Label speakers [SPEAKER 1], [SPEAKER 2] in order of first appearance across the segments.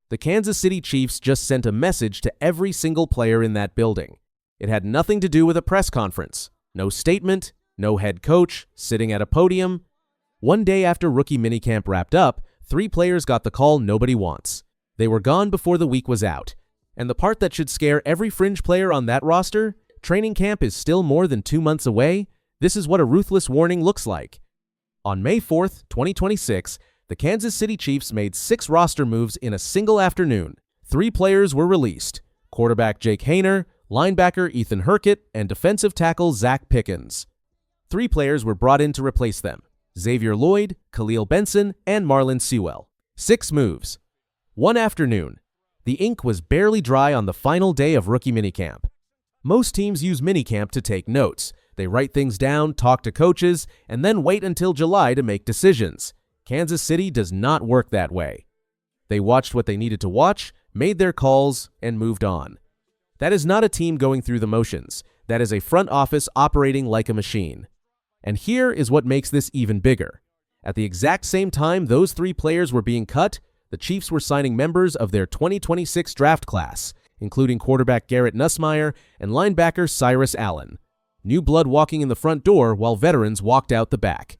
[SPEAKER 1] The Kansas City Chiefs just sent a message to every single player in that building. It had nothing to do with a press conference. No statement, no head coach sitting at a podium. One day after rookie minicamp wrapped up, 3 players got the call nobody wants. They were gone before the week was out. And the part that should scare every fringe player on that roster, training camp is still more than 2 months away. This is what a ruthless warning looks like. On May 4th, 2026, the Kansas City Chiefs made 6 roster moves in a single afternoon. 3 players were released: quarterback Jake Haener, linebacker Ethan Hurkett, and defensive tackle Zacch Pickens. 3 players were brought in to replace them: Xavier Lloyd, Khalil Benson, and Marlon Sewell. 6 moves. One afternoon. The ink was barely dry on the final day of rookie minicamp. Most teams use minicamp to take notes. They write things down, talk to coaches, and then wait until July to make decisions. Kansas City does not work that way. They watched what they needed to watch, made their calls, and moved on. That is not a team going through the motions. That is a front office operating like a machine. And here is what makes this even bigger. At the exact same time those 3 players were being cut, the Chiefs were signing members of their 2026 draft class, including quarterback Garrett Nussmeier and linebacker Cyrus. New blood walking in the front door while veterans walked out the back.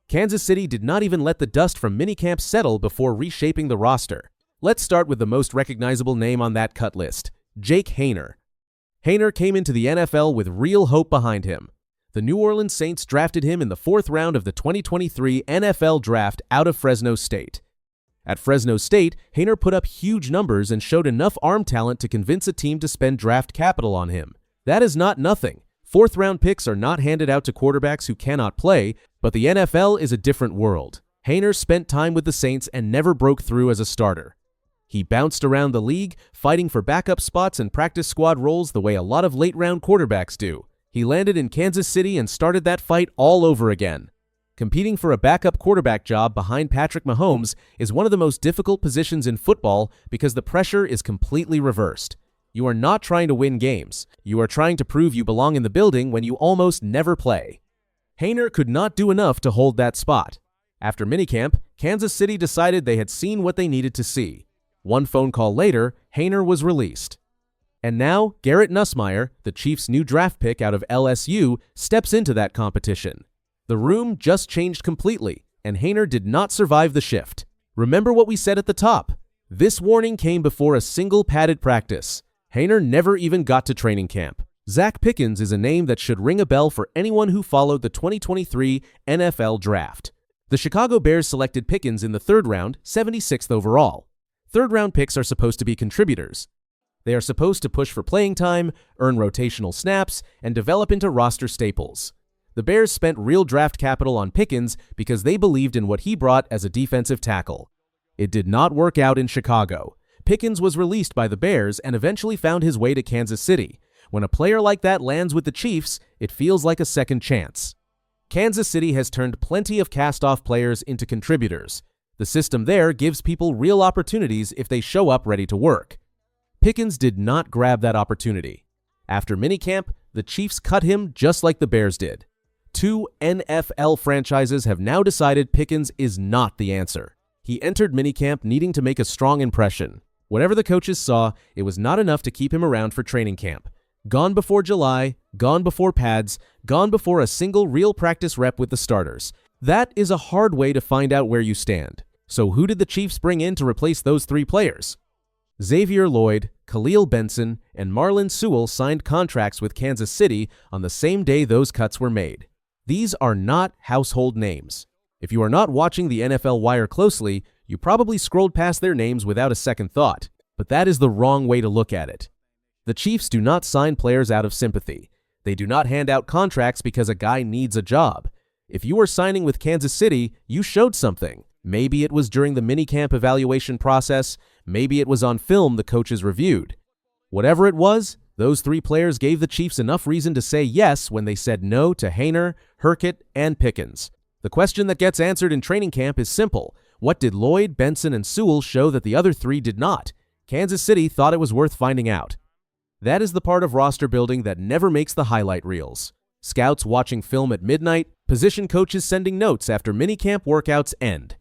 [SPEAKER 1] Kansas City did not even let the dust from minicamp settle before reshaping the roster. Let's start with the most recognizable name on that cut list: Jake Haener. Haener came into the NFL with real hope behind him. The New Orleans Saints drafted him in the 4th round of the 2023 NFL Draft out of Fresno State. At Fresno State, Haener put up huge numbers and showed enough arm talent to convince a team to spend draft capital on him. That is not nothing. 4th-round picks are not handed out to quarterbacks who cannot play, but the NFL is a different world. Haener spent time with the Saints and never broke through as a starter. He bounced around the league, fighting for backup spots and practice squad roles the way a lot of late-round quarterbacks do. He landed in Kansas City and started that fight all over again. Competing for a backup quarterback job behind Patrick Mahomes is one of the most difficult positions in football because the pressure is completely reversed. You are not trying to win games. You are trying to prove you belong in the building when you almost never play. Haener could not do enough to hold that spot. After minicamp, Kansas City decided they had seen what they needed to see. One phone call later, Haener was released. And now, Garrett Nussmeier, the Chiefs' new draft pick out of LSU, steps into that competition. The room just changed completely, and Haener did not survive the shift. Remember what we said at the top. This warning came before a single padded practice. Haener never even got to training camp. Zacch Pickens is a name that should ring a bell for anyone who followed the 2023 NFL Draft. The Chicago Bears selected Pickens in the 3rd round, 76th overall. 3rd-round picks are supposed to be contributors. They are supposed to push for playing time, earn rotational snaps, and develop into roster staples. The Bears spent real draft capital on Pickens because they believed in what he brought as a defensive tackle. It did not work out in Chicago. Pickens was released by the Bears and eventually found his way to Kansas City. When a player like that lands with the Chiefs, it feels like a second chance. Kansas City has turned plenty of cast-off players into contributors. The system there gives people real opportunities if they show up ready to work. Pickens did not grab that opportunity. After minicamp, the Chiefs cut him just like the Bears did. 2 NFL franchises have now decided Pickens is not the answer. He entered minicamp needing to make a strong impression. Whatever the coaches saw, it was not enough to keep him around for training camp. Gone before July, gone before pads, gone before a single real practice rep with the starters. That is a hard way to find out where you stand. So who did the Chiefs bring in to replace those 3 players? Xavier Lloyd, Khalil Benson, and Marlon Sewell signed contracts with Kansas City on the same day those cuts were made. These are not household names. If you are not watching the NFL Wire closely, you probably scrolled past their names without a second thought, but that is the wrong way to look at it. The Chiefs do not sign players out of sympathy. They do not hand out contracts because a guy needs a job. If you were signing with Kansas City, you showed something. Maybe it was during the minicamp evaluation process. Maybe it was on film the coaches reviewed. Whatever it was, those 3 players gave the Chiefs enough reason to say yes when they said no to Haener, Hurkett, and Pickens. The question that gets answered in training camp is simple. What did Lloyd, Benson, and Sewell show that the other 3 did not? Kansas City thought it was worth finding out. That is the part of roster building that never makes the highlight reels. Scouts watching film at midnight, position coaches sending notes after minicamp workouts end.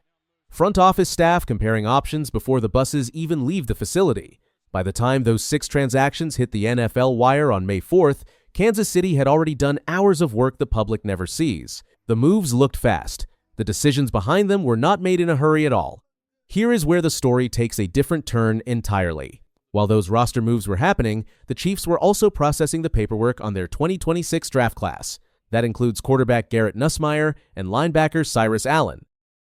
[SPEAKER 1] Front office staff comparing options before the buses even leave the facility. By the time those 6 transactions hit the NFL wire on May 4th, Kansas City had already done hours of work the public never sees. The moves looked fast. The decisions behind them were not made in a hurry at all. Here is where the story takes a different turn entirely. While those roster moves were happening, the Chiefs were also processing the paperwork on their 2026 draft class. That includes quarterback Garrett Nussmeier and linebacker Cyrus.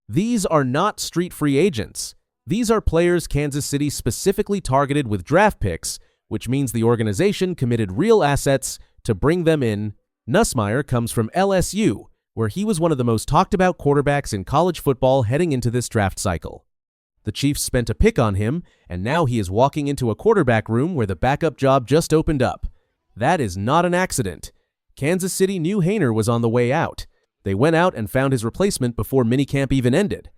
[SPEAKER 1] These are not street free agents. These are players Kansas City specifically targeted with draft picks, which means the organization committed real assets to bring them in. Nussmeier comes from LSU, where he was one of the most talked about quarterbacks in college football heading into this draft cycle. The Chiefs spent a pick on him, and now he is walking into a quarterback room where the backup job just opened up. That is not an accident. Kansas City knew Haener was on the way out. They went out and found his replacement before minicamp even ended.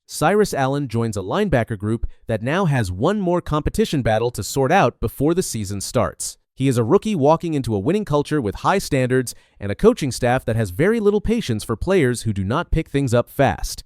[SPEAKER 1] Cyrus joins a linebacker group that now has one more competition battle to sort out before the season starts. He is a rookie walking into a winning culture with high standards and a coaching staff that has very little patience for players who do not pick things up fast.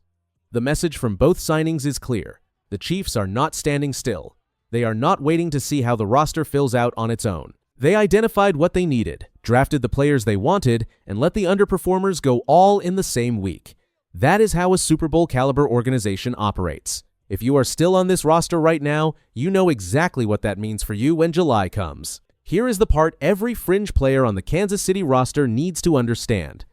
[SPEAKER 1] The message from both signings is clear. The Chiefs are not standing still. They are not waiting to see how the roster fills out on its own. They identified what they needed, drafted the players they wanted, and let the underperformers go all in the same week. That is how a Super Bowl caliber organization operates. If you are still on this roster right now, you know exactly what that means for you when July comes. Here is the part every fringe player on the Kansas City roster needs to understand.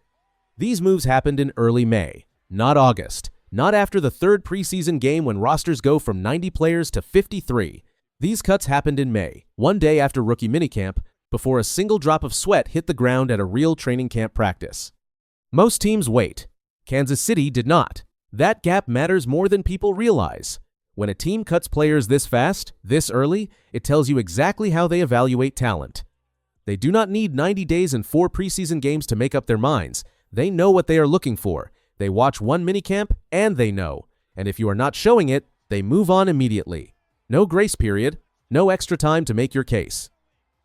[SPEAKER 1] These moves happened in early May, not August. Not after the 3rd preseason game when rosters go from 90 players to 53. These cuts happened in May, one day after rookie minicamp, before a single drop of sweat hit the ground at a real training camp practice. Most teams wait. Kansas City did not. That gap matters more than people realize. When a team cuts players this fast, this early, it tells you exactly how they evaluate talent. They do not need 90 days and 4 preseason games to make up their minds. They know what they are looking for. They watch one minicamp, and they know. And if you are not showing it, they move on immediately. No grace period, no extra time to make your case.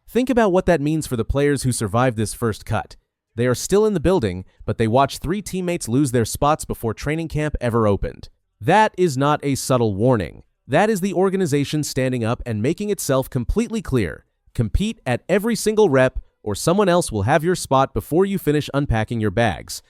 [SPEAKER 1] Think about what that means for the players who survived this first cut. They are still in the building, but they watched 3 teammates lose their spots before training camp ever opened. That is not a subtle warning. That is the organization standing up and making itself completely clear. Compete at every single rep, or someone else will have your spot before you finish unpacking your bags.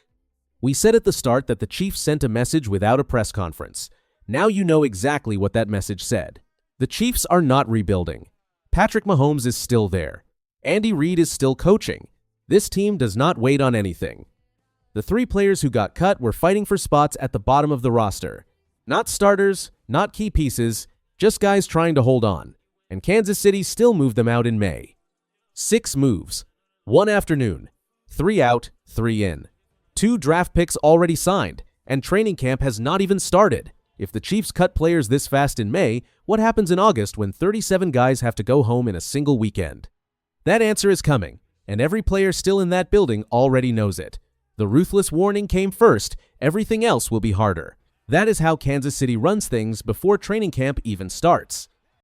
[SPEAKER 1] We said at the start that the Chiefs sent a message without a press conference. Now you know exactly what that message said. The Chiefs are not rebuilding. Patrick Mahomes is still there. Andy Reid is still coaching. This team does not wait on anything. The 3 players who got cut were fighting for spots at the bottom of the roster. Not starters, not key pieces, just guys trying to hold on. And Kansas City still moved them out in May. 6 moves. 1 afternoon. 3 out, 3 in. 2 draft picks already signed, and training camp has not even started. If the Chiefs cut players this fast in May, what happens in August when 37 guys have to go home in a single weekend? That answer is coming, and every player still in that building already knows it. The ruthless warning came first, everything else will be harder. That is how Kansas City runs things before training camp even starts.